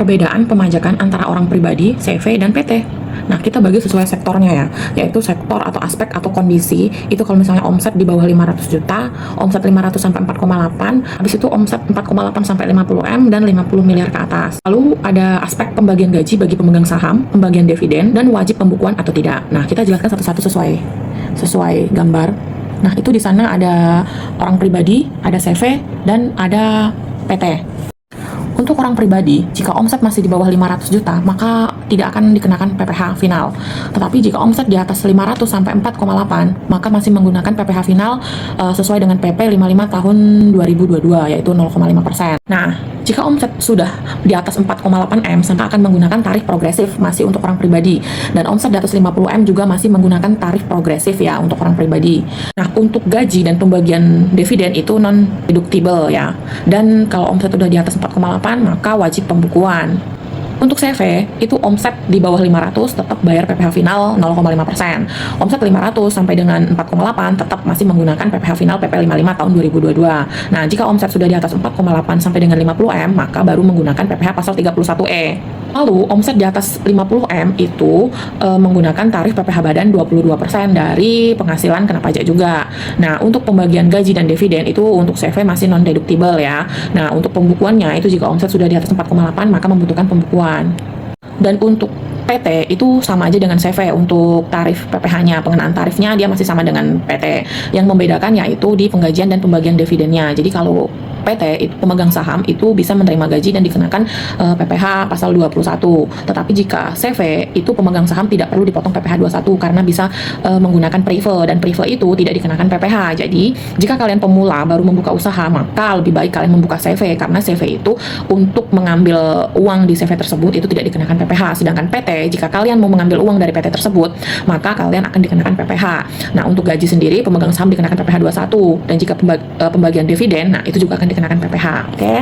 perbedaan pemajakan antara orang pribadi, CV, dan PT. Nah, kita bagi sesuai sektornya ya, yaitu sektor atau aspek atau kondisi. Itu kalau misalnya omset di bawah 500 juta, omset 500 sampai 4,8, habis itu omset 4,8 sampai 50 M, dan 50 miliar ke atas. Lalu ada aspek pembagian gaji bagi pemegang saham, pembagian dividen, dan wajib pembukuan atau tidak. Nah, kita jelaskan satu-satu sesuai gambar. Nah, itu di sana ada orang pribadi, ada CV, dan ada PT. Untuk orang pribadi, jika omset masih di bawah 500 juta, maka tidak akan dikenakan PPh final. Tetapi jika omset di atas 500 sampai 4,8, maka masih menggunakan PPh final sesuai dengan PP 55 tahun 2022, yaitu 0,5%. Nah, jika omset sudah di atas 4,8 M, maka akan menggunakan tarif progresif masih untuk orang pribadi. Dan omset di atas 50 M juga masih menggunakan tarif progresif ya untuk orang pribadi. Nah, untuk gaji dan pembagian dividen itu non-deductible ya. Dan kalau omset sudah di atas 4,8, maka wajib pembukuan. Untuk CV, itu omset di bawah 500 tetap bayar PPh final 0,5%. Omset 500 sampai dengan 4,8 tetap masih menggunakan PPh final PP 55 tahun 2022. Nah, jika omset sudah di atas 4,8 sampai dengan 50 M, maka baru menggunakan PPh pasal 31E. Lalu, omset di atas 50 M itu menggunakan tarif PPh badan 22% dari penghasilan kena pajak juga. Nah, untuk pembagian gaji dan dividen itu untuk CV masih non-deductible ya. Nah, untuk pembukuannya itu jika omset sudah di atas 4,8 maka membutuhkan pembukuan. Dan untuk PT itu sama aja dengan CV untuk tarif PPh-nya, pengenaan tarifnya dia masih sama dengan PT. Yang membedakan yaitu di penggajian dan pembagian dividennya. Jadi kalau PT itu pemegang saham itu bisa menerima gaji dan dikenakan PPh pasal 21. Tetapi jika CV itu pemegang saham tidak perlu dipotong PPh 21 karena bisa menggunakan prive, dan prive itu tidak dikenakan PPh. Jadi jika kalian pemula baru membuka usaha, maka lebih baik kalian membuka CV karena CV itu untuk mengambil uang di CV tersebut itu tidak dikenakan PPh. Sedangkan PT, jika kalian mau mengambil uang dari PT tersebut, maka kalian akan dikenakan PPh. Nah, untuk gaji sendiri pemegang saham dikenakan PPh 21, dan jika pembagian dividen, nah itu juga akan dikenakan PPh. Oke?